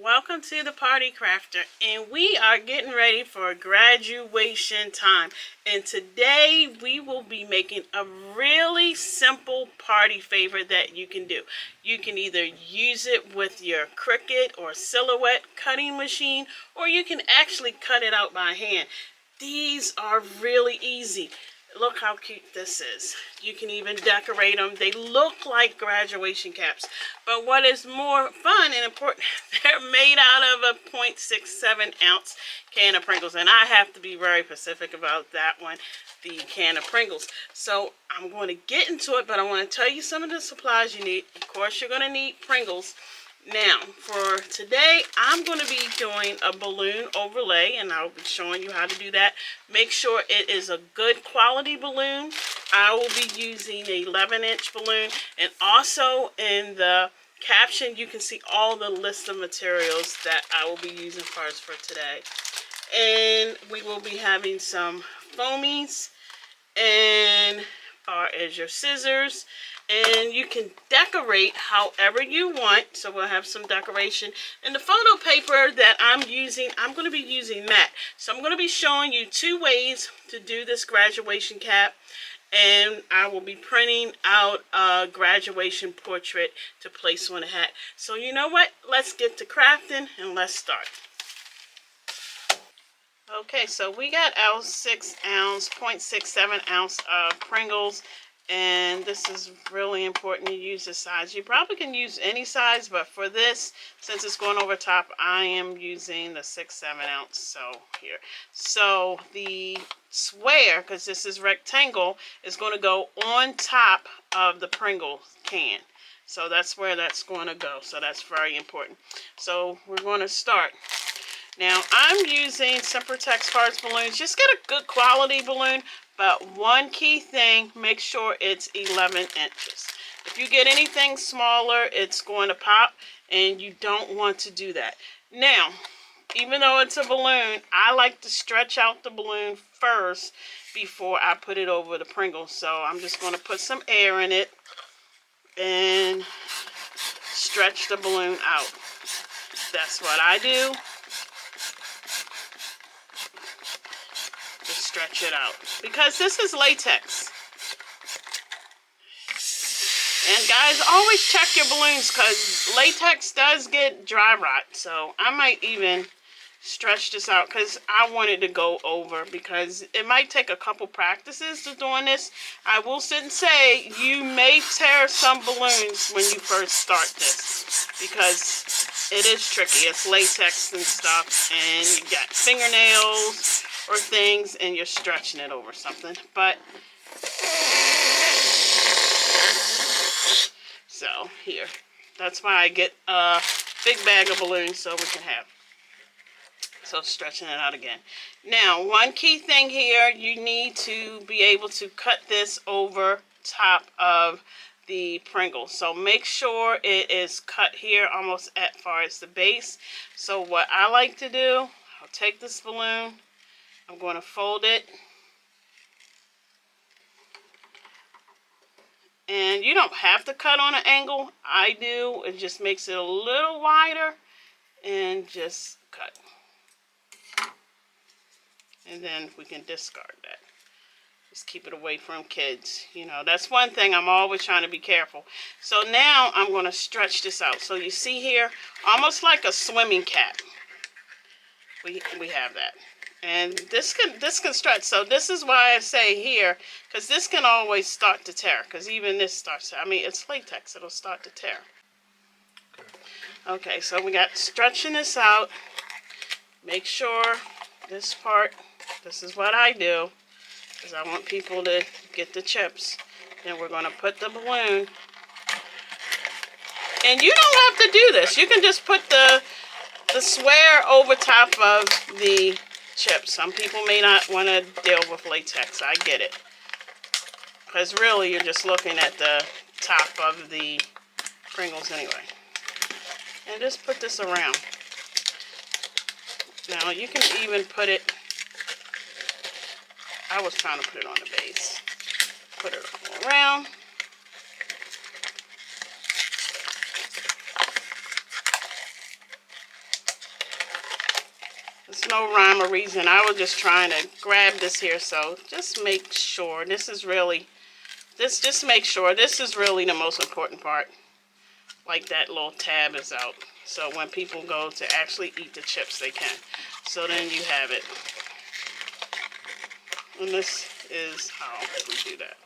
Welcome to the Party Crafter, and we are getting ready for graduation time. And today we will be making a really simple party favor that you can do. You can either use it with your Cricut or Silhouette cutting machine, or you can actually cut it out by hand. These are really easy. Look how cute this is. You can even decorate them. They look like graduation caps. But what is more fun and important, they're made out of a 0.67 ounce can of Pringles. And I have to be very specific about that one, the can of Pringles. So I'm going to get into it, but I want to tell you some of the supplies you need. Of course, you're going to need Pringles. Now, for today, I'm going to be doing a balloon overlay, and I'll be showing you how to do that. Make sure it is a good quality balloon. I will be using an 11-inch balloon, and also in the caption, you can see all the list of materials that I will be using first for today. And we will be having some foamies, and as your scissors, and you can decorate however you want. So we'll have some decoration. And the photo paper that I'm using, I'm going to be using matte. So I'm going to be showing you two ways to do this graduation cap, and I will be printing out a graduation portrait to place on a hat. So you know what, let's get to crafting and let's start. Okay, so we got our 0.67 ounce of Pringles, and this is really important to use this size. You probably can use any size, but for this, since it's going over top, I am using the 6/7 ounce. So here, so the square, because this is rectangle, is going to go on top of the Pringle can. So that's where that's going to go. So that's very important. So we're going to start. Now, I'm using Sempertex Hearts balloons. Just get a good quality balloon, but one key thing, make sure it's 11 inches. If you get anything smaller, it's going to pop, and you don't want to do that. Now, even though it's a balloon, I like to stretch out the balloon first before I put it over the Pringles. So I'm just going to put some air in it and stretch the balloon out. That's what I do. Stretch it out, because this is latex. And guys, always check your balloons, because latex does get dry rot. So I might even stretch this out, because I want it to go over, because it might take a couple practices to doing this. I will sit and say you may tear some balloons when you first start this, because it is tricky. It's latex and stuff, and you got fingernails or things, and you're stretching it over something. But so here, that's why I get a big bag of balloons so we can have. So stretching it out again. Now, one key thing here, you need to be able to cut this over top of the Pringles. So make sure it is cut here almost as far as the base. So what I like to do, I'll take this balloon, I'm going to fold it, and you don't have to cut on an angle. I do. It just makes it a little wider, and just cut. And then we can discard that. Just keep it away from kids. You know, that's one thing I'm always trying to be careful. So now I'm going to stretch this out. So you see here, almost like a swimming cap. We have that. And this can stretch. So this is why I say here, because this can always start to tear. Because even this starts to, I mean, it's latex. It'll start to tear. Okay, so we got stretching this out. Make sure this part, this is what I do, because I want people to get the chips. Then we're going to put the balloon. And you don't have to do this. You can just put the square over top of the chips. Some people may not want to deal with latex. I get it. Because really, you're just looking at the top of the Pringles anyway. And just put this around. Now, you can even put it, I was trying to put it on the base. Put it all around. There's no rhyme or reason. I was just trying to grab this here, so just make sure. Just make sure. This is really the most important part. Like that little tab is out. So when people go to actually eat the chips, they can. So then you have it. And this is how we do that.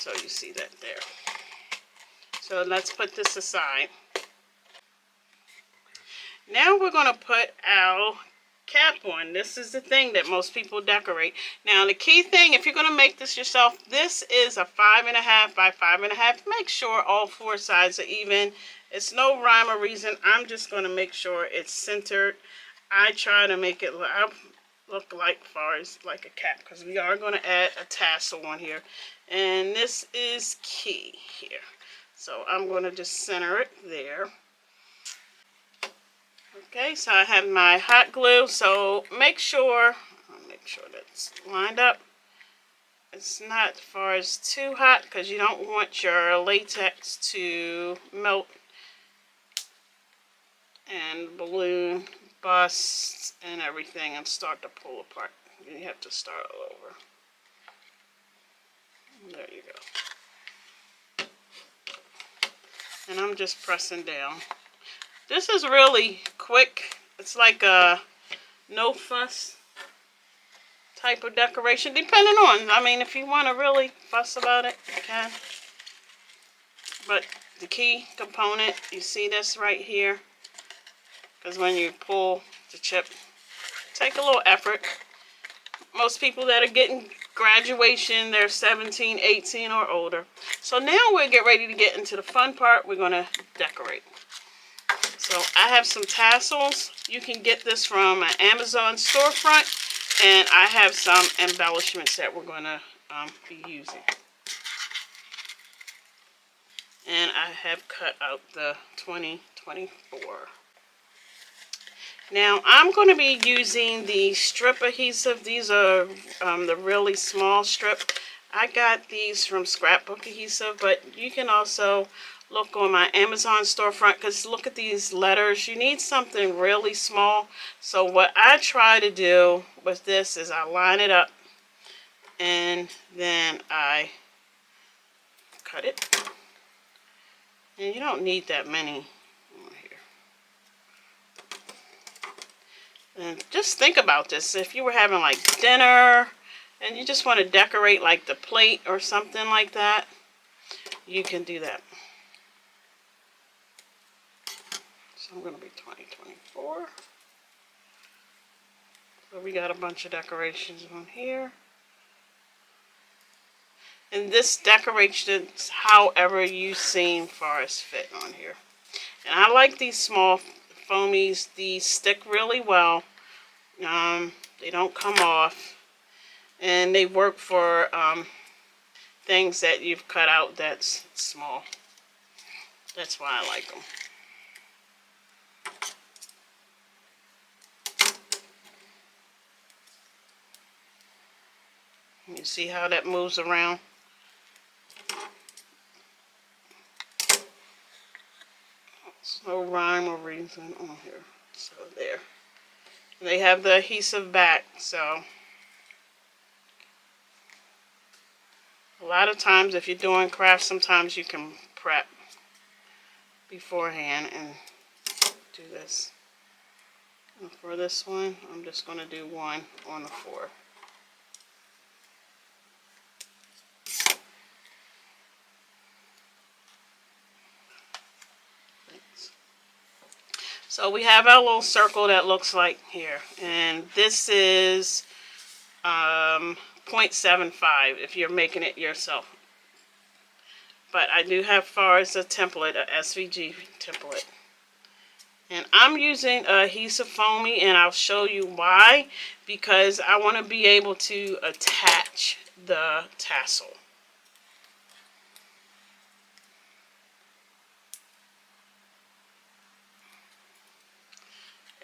So you see that there. So let's put this aside. Now we're going to put our cap on. This is the thing that most people decorate. Now the key thing, if you're going to make this yourself, this is a 5.5 by 5.5. Make sure all four sides are even. It's no rhyme or reason. I'm just going to make sure it's centered. I try to make it look like far as like a cap, because we are going to add a tassel on here, and this is key here. So I'm going to just center it there. Okay, so I have my hot glue, so make sure that's lined up. It's not as far as too hot, because you don't want your latex to melt and balloon, bust, and everything and start to pull apart. You have to start all over. There you go. And I'm just pressing down. This is really quick. It's like a no fuss type of decoration, depending on, I mean, if you want to really fuss about it, you can. But the key component, you see this right here, because when you pull the chip, take a little effort. Most people that are getting graduation, they're 17, 18 or older. So now we'll get ready to get into the fun part. We're going to decorate. So I have some tassels. You can get this from an Amazon storefront, and I have some embellishments that we're going to be using. And I have cut out the 2024. Now I'm going to be using the strip adhesive. These are the really small strip. I got these from Scrapbook Adhesive, but you can also look on my Amazon storefront, because look at these letters. You need something really small. So what I try to do with this is I line it up and then I cut it. And you don't need that many here. And just think about this. If you were having like dinner and you just want to decorate like the plate or something like that, you can do that. So I'm going to be 2024. So we got a bunch of decorations on here. And this decorations however you seem far as fit on here. And I like these small foamies. These stick really well. They don't come off. And they work for things that you've cut out that's small. That's why I like them. You see how that moves around? There's no rhyme or reason on here. So there. And they have the adhesive back, so a lot of times if you're doing crafts, sometimes you can prep beforehand and do this. And for this one, I'm just going to do one on the 4. So we have our little circle that looks like here, and this is 0.75 if you're making it yourself. But I do have far as a template, a SVG template. And I'm using adhesive foamy, and I'll show you why, because I want to be able to attach the tassel.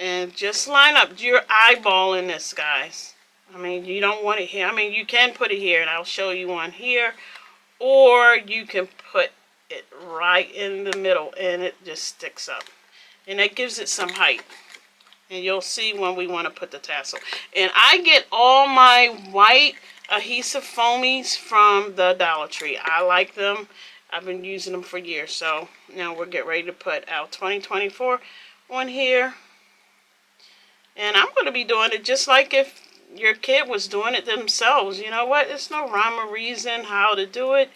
And just line up. You're eyeballing this, guys. I mean, you don't want it here. I mean, you can put it here, and I'll show you one here. Or you can put it right in the middle, and it just sticks up. And that gives it some height. And you'll see when we want to put the tassel. And I get all my white adhesive foamies from the Dollar Tree. I like them. I've been using them for years. So now we'll get ready to put our 2024 on here. And I'm going to be doing it just like if your kid was doing it themselves. You know what? There's no rhyme or reason how to do it.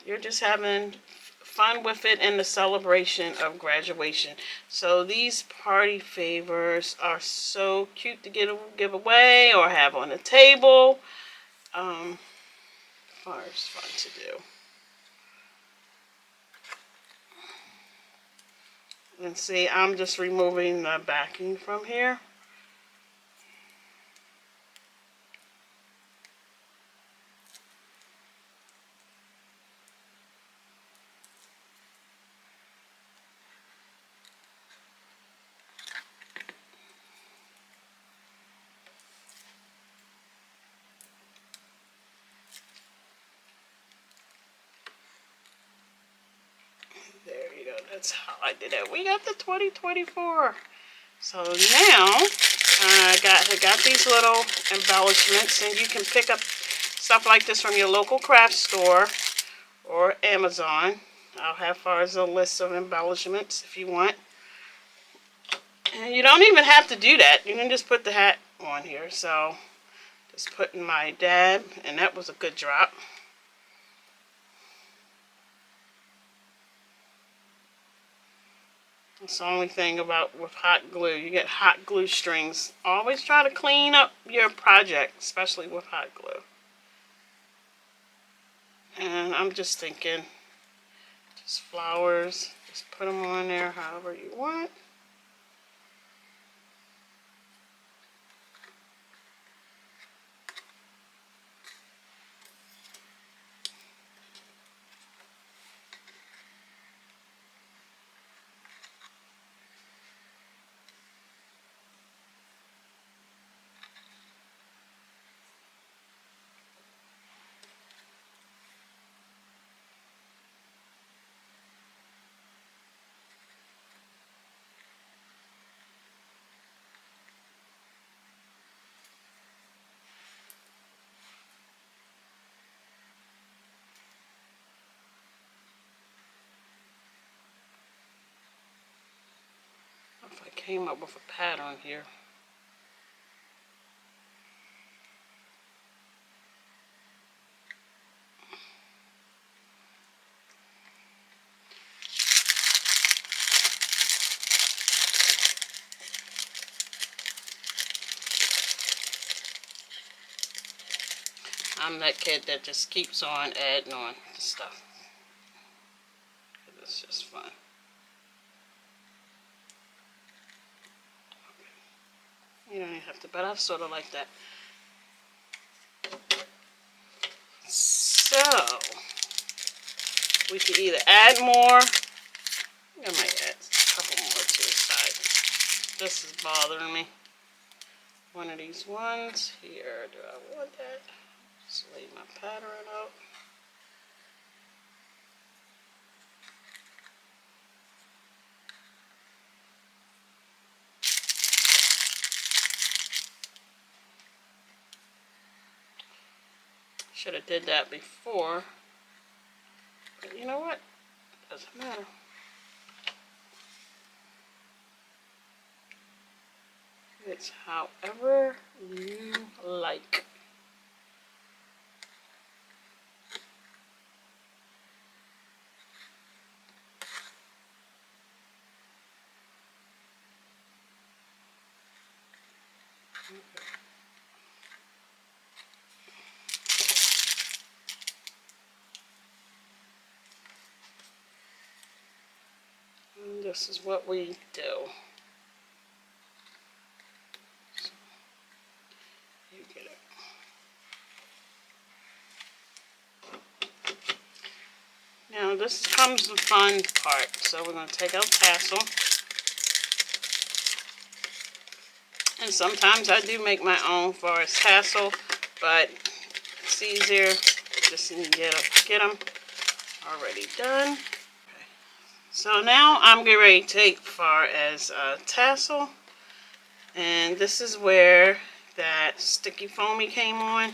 You're just having fun with it in the celebration of graduation. So these party favors are so cute to give away or have on the table. It's fun to do. And see, I'm just removing the backing from here. There you go. That's how I did it. We got the 2024. So now I got these little embellishments, and you can pick up stuff like this from your local craft store or Amazon. I'll have far as a list of embellishments if you want. And you don't even have to do that. You can just put the hat on here. So just putting my dab, and that was a good drop. That's the only thing about with hot glue. You get hot glue strings. Always try to clean up your project, especially with hot glue. And I'm just thinking, just flowers. Just put them on there however you want. If I came up with a pattern here. I'm that kid that just keeps on adding on to stuff. It's just fun. You don't even have to, but I sort of like that. So, we can either add more. I might add a couple more to the side. This is bothering me. One of these ones here. Do I want that? Just lay my pattern out. Should have did that before. But you know what? Doesn't matter. It's however you like. And this is what we do. So, you get it. Now this comes the fun part. So we're going to take our tassel. And sometimes I do make my own for a tassel, but it's easier just to get them already done. Okay. So now I'm getting ready to take far as a tassel, and this is where that sticky foamy came on,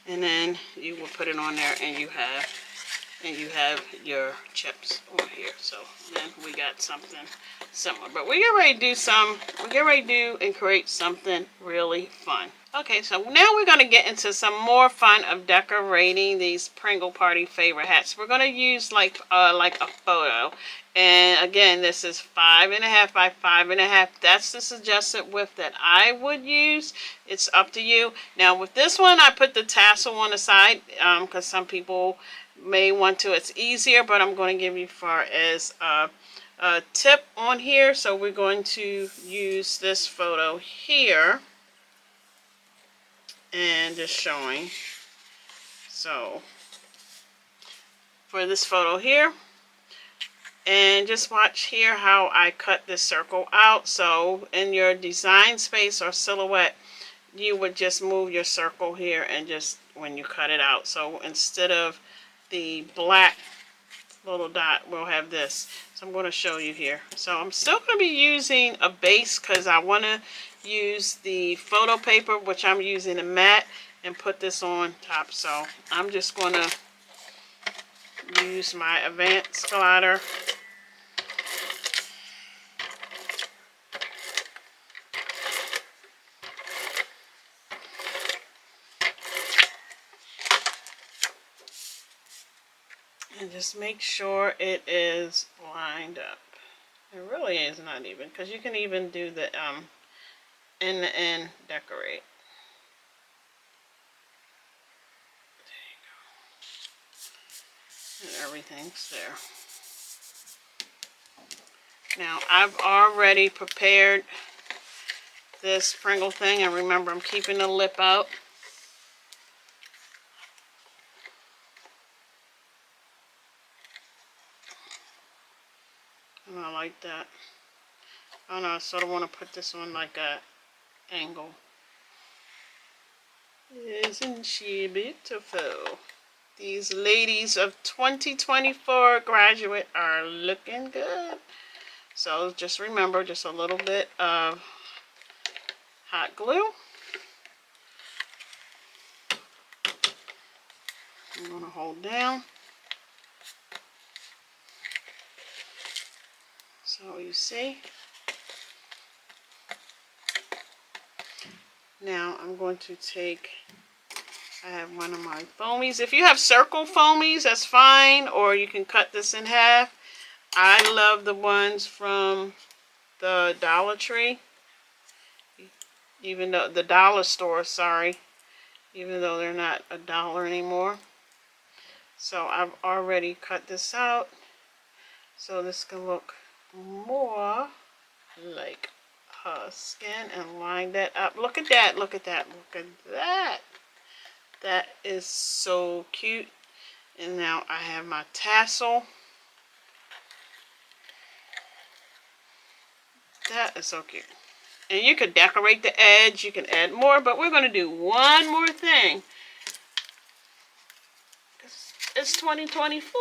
and then you will put it on there, and you have your chips on here. So then we got something similar, but we get ready to do and create something really fun. Okay, so now we're going to get into some more fun of decorating these Pringle Party favorite hats. We're going to use like a photo. And again, this is 5.5 by 5.5. That's the suggested width that I would use. It's up to you. Now with this one, I put the tassel on the side because some people may want to. It's easier, but I'm going to give you far as a tip on here. So we're going to use this photo here. And just showing. So for this photo here, and just watch here how I cut this circle out. So in your design space or silhouette, you would just move your circle here and just when you cut it out. So instead of the black little dot, we'll have this. So I'm going to show you here. So I'm still going to be using a base because I want to use the photo paper, which I'm using a matte, and put this on top. So I'm just going to use my advanced glider. And just make sure it is lined up. It really is not even, because you can even do the in the end decorate. And everything's there. Now I've already prepared this Pringle thing, and remember I'm keeping the lip out. And I like that. Oh no, I sort of want to put this on like a angle. Isn't she beautiful? These ladies of 2024 graduate are looking good. So just remember, just a little bit of hot glue. I'm going to hold down. So you see. Now I'm going to take, I have one of my foamies. If you have circle foamies, that's fine, or you can cut this in half. I love the ones from the Dollar Tree, even though the dollar store, sorry, even though they're not $1 anymore. So I've already cut this out, so this can look more like her skin, and line that up. Look at that, look at that, look at that. That is so cute. And now I have my tassel. That is so cute. And you could decorate the edge, you can add more, but we're going to do one more thing. It's 2024.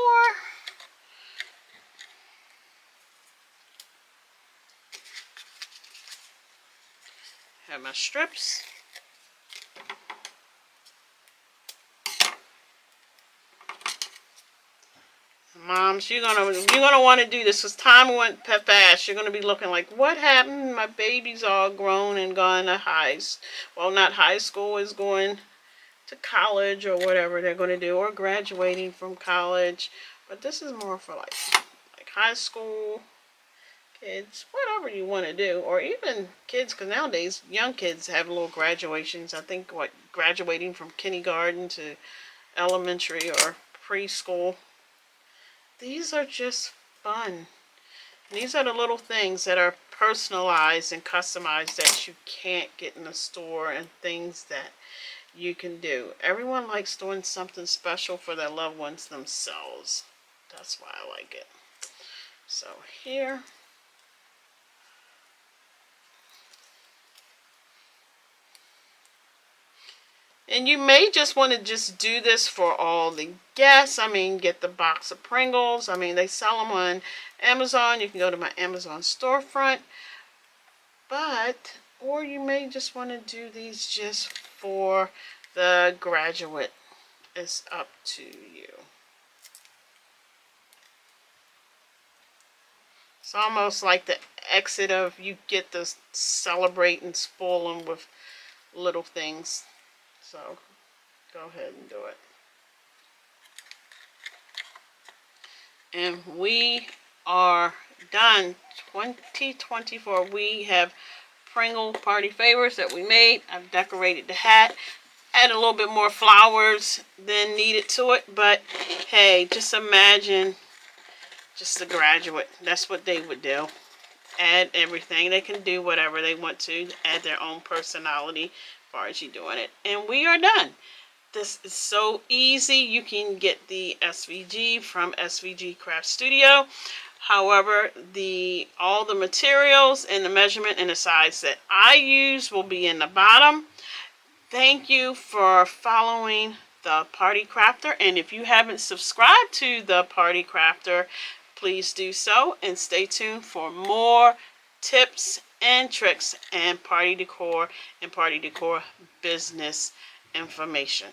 Have my strips. Moms, you're gonna want to do this because time went fast. You're gonna be looking like, what happened? My baby's all grown and gone to well, not high school, is going to college or whatever they're going to do, or graduating from college. But this is more for like high school kids, whatever you want to do, or even kids, because nowadays young kids have little graduations. I think graduating from kindergarten to elementary or preschool. These are just fun. These are the little things that are personalized and customized that you can't get in the store, and things that you can do. Everyone likes doing something special for their loved ones themselves. That's why I like it. So here, And you may just want to just do this for all the guests. I mean, get the box of Pringles. I mean, they sell them on Amazon. You can go to my Amazon storefront. Or you may just want to do these just for the graduate. It's up to you. It's almost like the exit of you get to celebrate and spoil them with little things. So go ahead and do it. And we are done. 2024. We have Pringle party favors that we made. I've decorated the hat. Add a little bit more flowers than needed to it. But hey, just imagine just a graduate. That's what they would do. Add everything. They can do whatever they want to. Add their own personality as far as you doing it. And we are done. This is so easy. You can get the SVG from SVG Craft Studio. However, all the materials and the measurement and the size that I use will be in the bottom. Thank you for following the Party Crafter. And if you haven't subscribed to the Party Crafter, please do so. And stay tuned for more tips and tricks and party decor business information.